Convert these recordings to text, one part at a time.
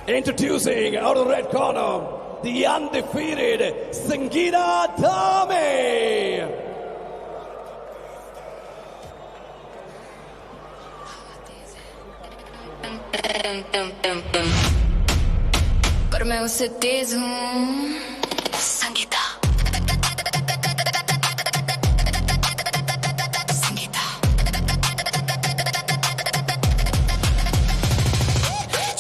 Introducing out of the red corner, the undefeated Sangita Dhami. पर मैं उससे तेज हूँ संगीता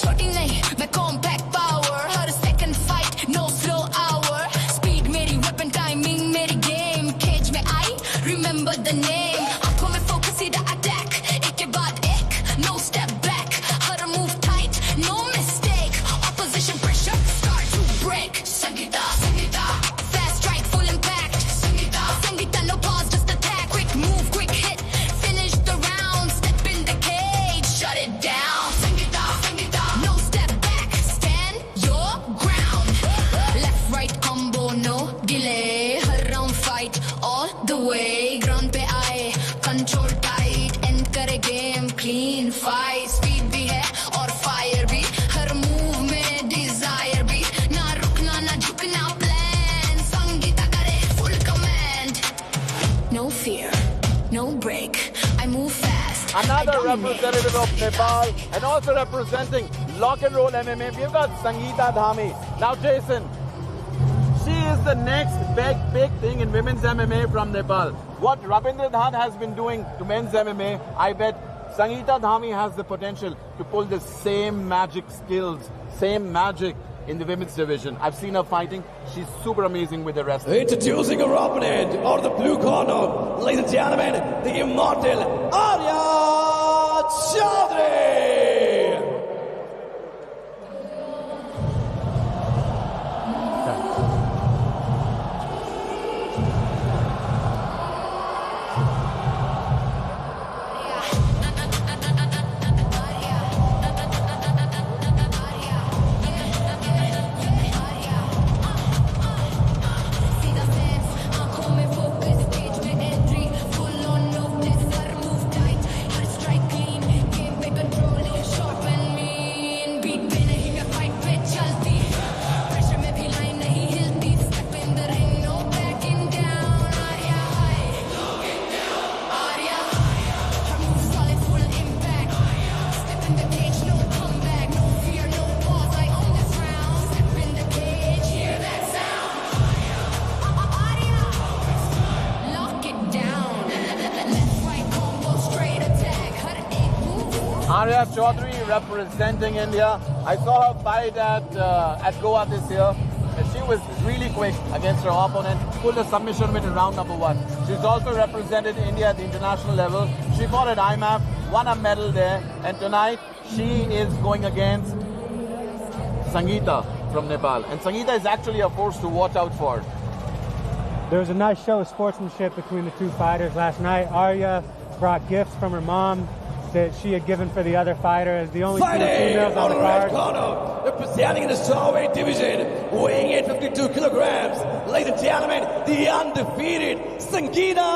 छोटी नहीं मैं कॉम्पैक्ट पावर हर second fight no slow our speed मेरी वेपन टाइमिंग मेरी गेम केज में आई रिमेंबर द नेम आंखों में फोकस सीधा अटैक एक के बाद एक नो स्टेप बैक हर move tight no mistake opposition pressure start to break Sangeeta Sangeeta fast strike full impact Sangeeta Sangeeta no pause just attack quick move quick hit finish the round step in the cage shut it down Sangeeta Sangeeta no step back stand your ground left right combo no delay her round fight all the way ground पे आए control tight end करे game clean fight speed भी है और fire भी हर move में desire भी ना रुकना ना झुकना plan संगीता करे full command no fear no break I move fast Another representative of Nepal and also representing Lock and Roll MMA, we've got Sangita Dhami. Now Jason, she is the next big thing in women's MMA from Nepal. What Rabindra Dhan has been doing to men's MMA, I bet Sangita Dhami has the potential to pull the same magic skills, same magic in the women's division. I've seen her fighting. She's super amazing with the wrestling. Introducing her opponent out of the blue corner, ladies and gentlemen, the Immortal Aarya Chaudhary. सीधा sense आंखों में focus cage में entry full on notice हर move tight हर strike clean game पे control shot and mean beat पे नहीं मैं फाइट पे चलती प्रेशर में भी लाइन नहीं हिलती step in the ring no backing down Aarya high Aarya हर move solid full impact step in the cage no come back no fear no pause I own this round step in the cage hear that sound Lock it down. Left right combo straight attack. हर एक move. Aarya Chaudhary representing India. I saw her fight at Goa this year. And she was really quick against her opponent. Pulled a submission win in round number 1. She's also represented India at the international level. She fought at IMAF, won a medal there. And tonight she is going against Sangita from Nepal. And Sangita is actually a force to watch out for. There was a nice show of sportsmanship between the two fighters last night. Aarya brought gifts from her mom that she had given for the other fighter as the only two Fighting females on out the of the red card. corner, representing in the strawweight division, weighing in 52 kilograms, ladies and gentlemen, the undefeated Sangita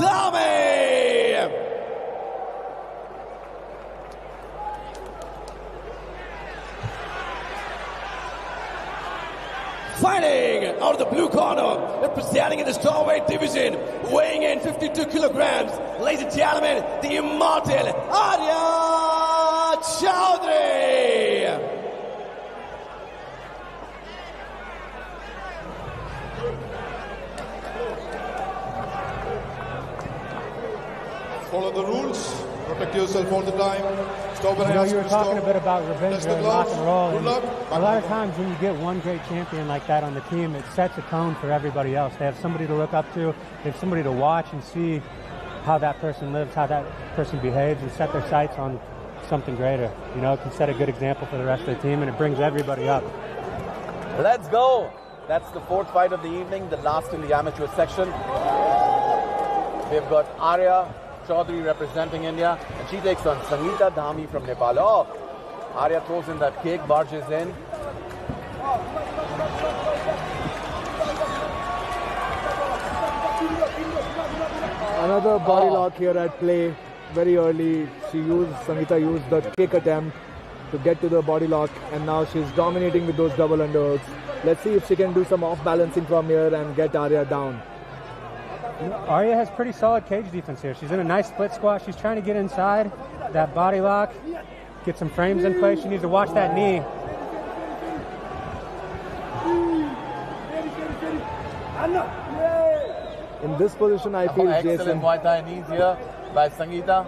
Dhami. Fighting out of the blue corner, representing in the strawweight division, weighing in 52 kilograms, ladies and gentlemen, the Immortal Aarya Chaudhary. Follow the rules. Protect yourself all the time. Stop when You I know, ask you you were to talking a stop. bit about revenge Test the during rock gloves. and roll. Good And luck. a lot of times when you get one great champion like that on the team, it sets a tone for everybody else. They have somebody to look up to. They have somebody to watch and see how that person lives, how that person behaves, and set their sights on something greater. You know, it can set a good example for the rest of the team, and it brings everybody up. Let's go. That's the fourth fight of the evening, the last in the amateur section. We've got Aarya Chaudhary representing India, and she takes on Sangita Dhami from Nepal. Oh, Aarya throws in that kick, barges in. Another body lock here at play very early. Sangita used the kick attempt to get to the body lock, and now she's dominating with those double underhooks. Let's see if she can do some off balancing from here and get Aarya down. Aarya has pretty solid cage defense here. She's in a nice split squat. She's trying to get inside that body lock, get some frames in place. She needs to watch that knee. In this position, I feel excellent Jason. Muay Thai knees here by Sangita.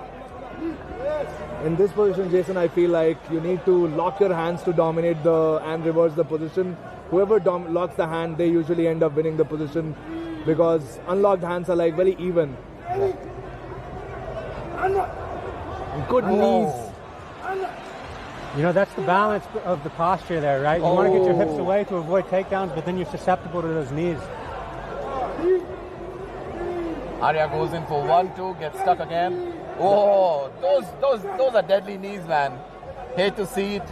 In this position, Jason, I feel like you need to lock your hands to dominate and reverse the position. Whoever locks the hand, they usually end up winning the position because unlocked hands are like very even. Good knees. You know, that's the balance of the posture there, right? You want to get your hips away to avoid takedowns, but then you're susceptible to those knees. Aarya goes in for 1-2, gets stuck again. Oh, those are deadly knees, man. Hate to see it.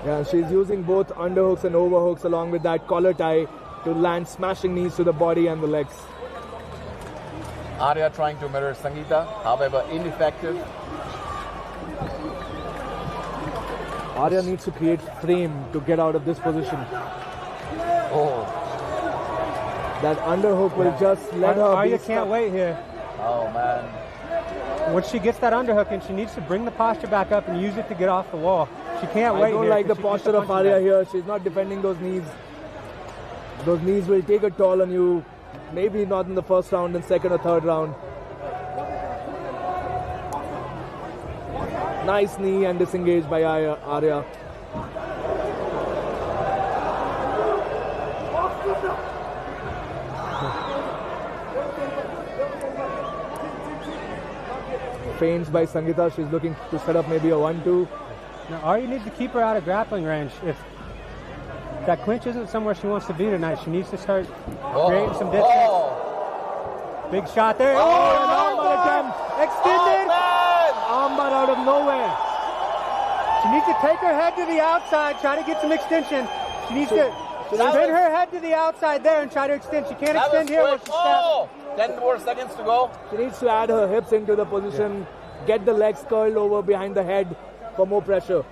Yeah, she's using both underhooks and overhooks along with that collar tie to land smashing knees to the body and the legs. Aarya trying to mirror Sangita, however ineffective. Aarya needs to create frame to get out of this position. Oh. That underhook will just let her Aarya can't wait here. Oh, man. Once she gets that underhook in, she needs to bring the posture back up and use it to get off the wall. She can't wait. I don't like the posture of Aarya here. She's not defending those knees. Those knees will take a toll on you. Maybe not in the first round, in second or third round. Nice knee and disengaged by Aarya. Feints by Sangita. She's looking to set up maybe a 1-2. Now, Aarya needs to keep her out of grappling range. If that clinch isn't somewhere she wants to be tonight, she needs to start creating some distance. Big shot there. An armbar attempt. Extended. Armbar out of nowhere. She needs to take her head to the outside, try to get some extension. She needs to spin her head to the outside there and try to extend. She can't extend here where she's stepped. 10 more seconds to go. She needs to add her hips into the position, get the legs curled over behind the head for more pressure.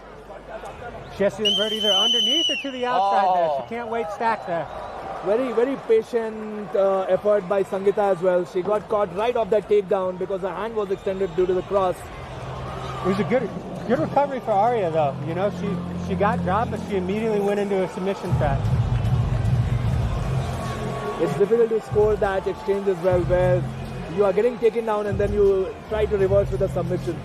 She has to invert either underneath or to the outside there. She can't wait stacked there. Very, very patient effort by Sangita as well. She got caught right off that takedown because her hand was extended due to the cross. It was a good recovery for Aarya though. You know, she got dropped, but she immediately went into a submission trap. It's difficult to score that exchange as well, where you are getting taken down and then you try to reverse with a submission.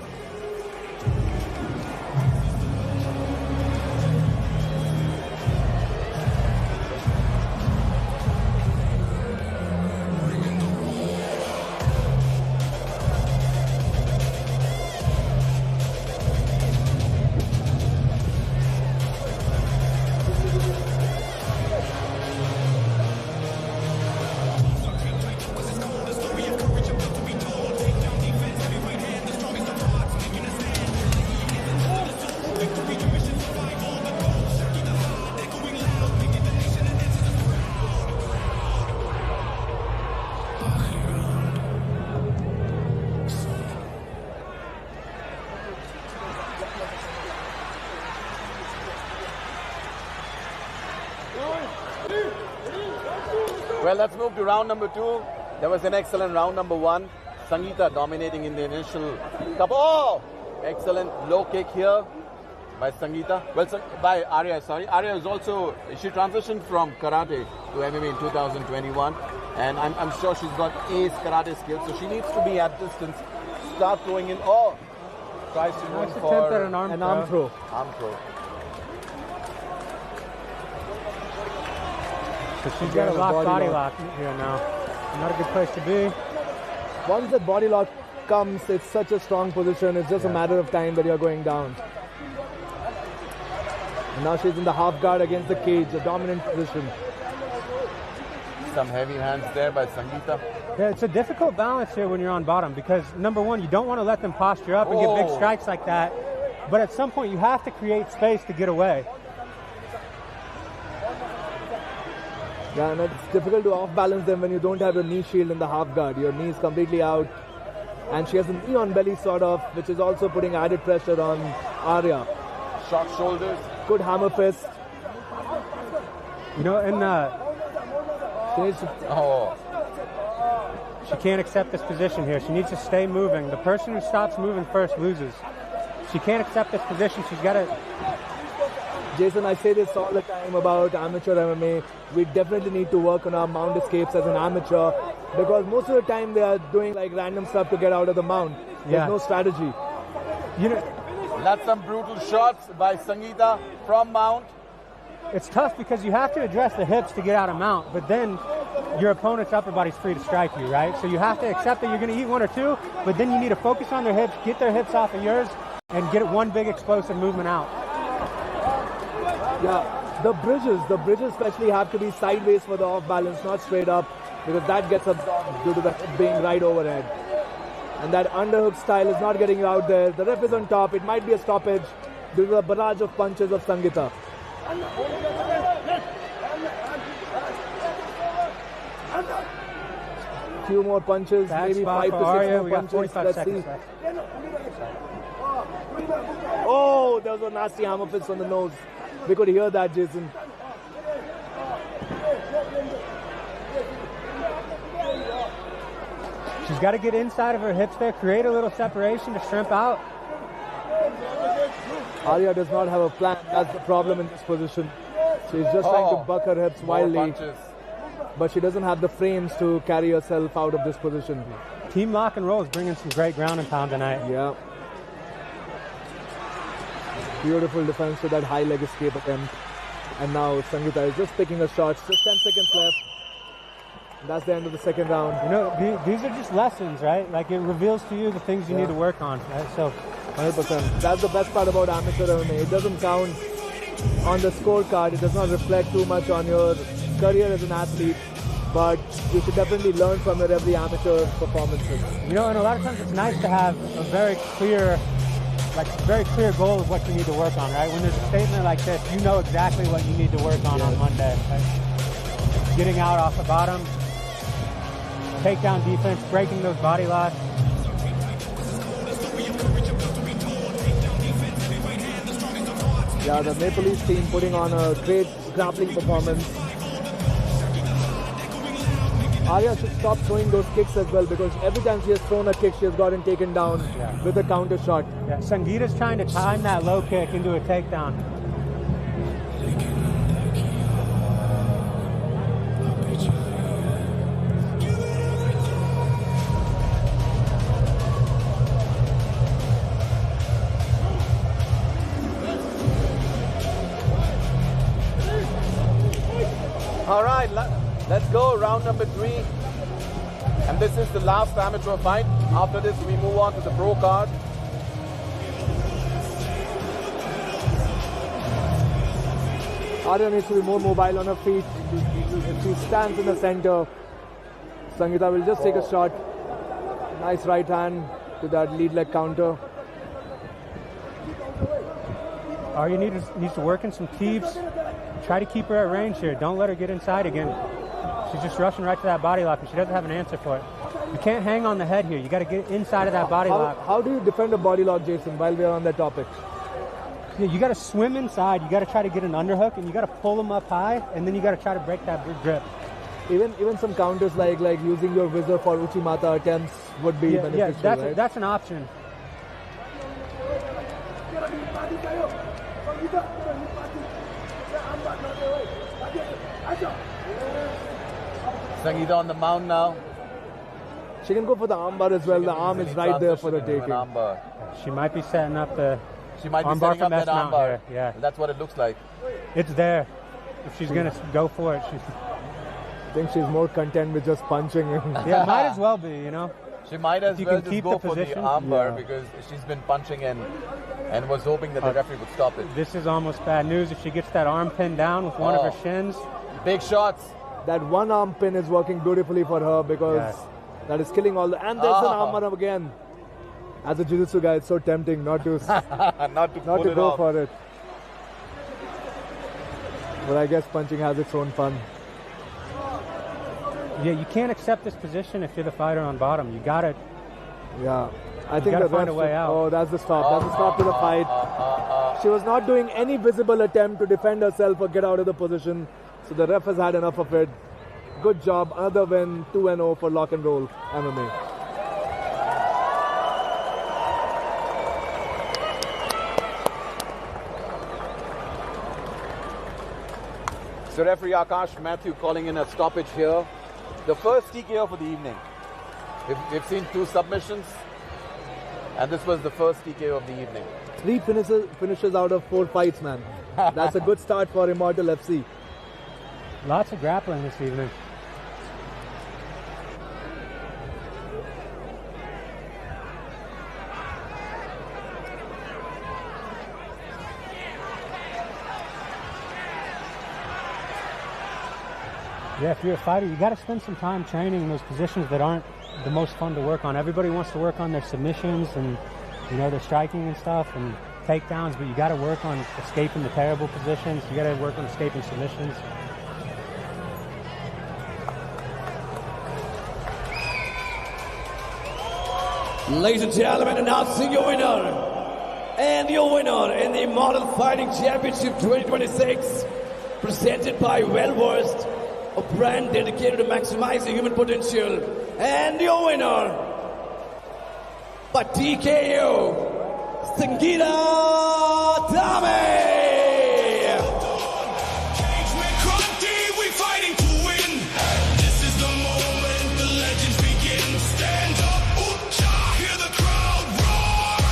Well, let's move to round number 2. There was an excellent round number 1. Sangita dominating in the initial couple. Oh! Excellent low kick here by Sangita. Well, by Aarya, sorry. Aarya is also, she transitioned from karate to MMA in 2021. And I'm sure she's got ace karate skills. So she needs to be at distance. Start throwing in. Oh! Tries to go for an arm throw. Arm throw. So she's got a locked body lock here now. Not a good place to be. Once the body lock comes, it's such a strong position. It's just a matter of time that you're going down. And now she's in the half guard against the cage, a dominant position. Some heavy hands there by Sangita. Yeah, it's a difficult balance here when you're on bottom because, number one, you don't want to let them posture up and get big strikes like that. But at some point, you have to create space to get away. Yeah, and it's difficult to off-balance them when you don't have a knee shield in the half guard. Your knee is completely out. And she has a knee on belly sort of, which is also putting added pressure on Aarya. Short shoulders. Good hammer fist. You know, and she can't accept this position here. She needs to stay moving. The person who stops moving first loses. She can't accept this position. She's got to... Jason, I say this all the time about amateur MMA. We definitely need to work on our mount escapes as an amateur, because most of the time they are doing like random stuff to get out of the mount. There's no strategy. You know, that's some brutal shots by Sangita from mount. It's tough because you have to address the hips to get out of mount, but then your opponent's upper body's free to strike you, right? So you have to accept that you're going to eat one or two, but then you need to focus on their hips, get their hips off of yours, and get one big explosive movement out. Yeah, the bridges especially have to be sideways for the off balance, not straight up, because that gets absorbed due to the hip being right overhead. And that underhook style is not getting you out there. The ref is on top. It might be a stoppage due to the barrage of punches of Sangita. Few more punches, maybe 5 to 6 more punches. Let's see. Oh, there was a nasty hammer fist on the nose. We could hear that, Jason. She's got to get inside of her hips there, create a little separation to shrimp out. Aarya does not have a plan. That's the problem in this position. She's just trying to buck her hips wildly. But she doesn't have the frames to carry herself out of this position. Team Lock and Roll is bringing some great ground and pound tonight. Yeah. Beautiful defense to that high leg escape attempt. And now Sangita is just picking her shots. Just 10 seconds left. That's the end of the second round. You know, these are just lessons, right? Like, it reveals to you the things you need to work on, right? So, 100%. That's the best part about amateur MMA. It doesn't count on the scorecard. It does not reflect too much on your career as an athlete. But you should definitely learn from your every amateur performances. You know, and a lot of times it's nice to have a very clear goal of what you need to work on, right? When there's a statement like this, you know exactly what you need to work on Monday. Right? Getting out off the bottom, takedown defense, breaking those body locks. Yeah, the Nepalese team putting on a great grappling performance. Aarya should stop throwing those kicks as well, because every time she has thrown a kick, she has gotten taken down with a counter shot. Yeah, Sangita's trying to time that low kick into a takedown. All right, let's go round number 3. And this is the last amateur fight. After this, we move on to the pro card. Aarya needs to be more mobile on her feet. If she stands in the center, Sangita will just take a shot. Nice right hand to that lead leg counter. Aarya needs to work in some keeps. Try to keep her at range here. Don't let her get inside again. She's just rushing right to that body lock, and she doesn't have an answer for it. You can't hang on the head here. You got to get inside of that body lock. How do you defend a body lock, Jason, while we're on that topic? Yeah, you got to swim inside. You got to try to get an underhook, and you got to pull them up high, and then you got to try to break that grip. Even some counters like using your whizzer for Uchimata attempts would be beneficial, right? That's an option. Sangita on the mount now. She can go for the armbar as well. The arm is right there for the taking. She might be setting up the armbar setting up that armbar. Yeah, that's what it looks like. It's there. If she's gonna go for it, I think she's more content with just punching him. Yeah, might as well be. You know. She might as well just go for the armbar because she's been punching and was hoping that the referee would stop it. This is almost bad news if she gets that arm pinned down with one of her shins. Big shots. That one arm pin is working beautifully for her because that is killing all the... And there's an arm again. As a jiu-jitsu guy, it's so tempting not to go for it. But I guess punching has its own fun. Yeah, you can't accept this position if you're the fighter on bottom. You gotta Yeah. I think gotta the find ref a way out. Oh, that's the stop. That's the stop to the fight. She was not doing any visible attempt to defend herself or get out of the position. So the ref has had enough of it. Good job. Another win, 2-0 for Lock and Roll MMA. So referee Akash Matthew calling in a stoppage here. The first TKO for the evening. We've seen 2 submissions, and this was the first TKO of the evening. 3 finishes out of 4 fights, man. That's a good start for Immortal FC. Lots of grappling this evening. Yeah, if you're a fighter, you got to spend some time training in those positions that aren't the most fun to work on. Everybody wants to work on their submissions and, you know, their striking and stuff and takedowns, but you got to work on escaping the terrible positions. You got to work on escaping submissions. Ladies and gentlemen, announcing your winner. And your winner in the Immortal Fighting Championship 2026, presented by Wellversed, a brand dedicated to maximizing human potential. And your winner, by TKO, Sangita Dhami.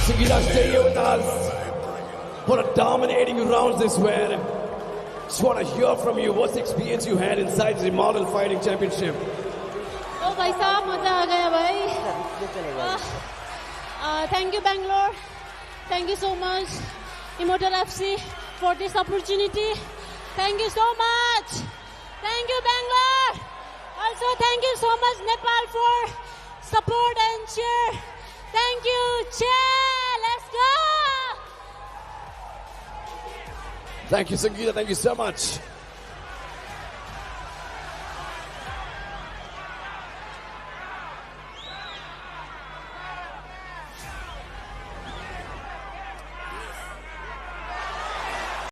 Sangita, stay here with us for a dominating rounds this way. Just want to hear from you. What's the experience you had inside the Immortal Fighting Championship? Oh, भाई साहब मजा आ गया भाई. Thank you Bangalore. Thank you so much Immortal FC for this opportunity. Thank you so much. Thank you Bangalore. Also thank you so much Nepal for support and cheer. Thank you. Cheer. Let's go. Thank you, Sangita. Thank you so much.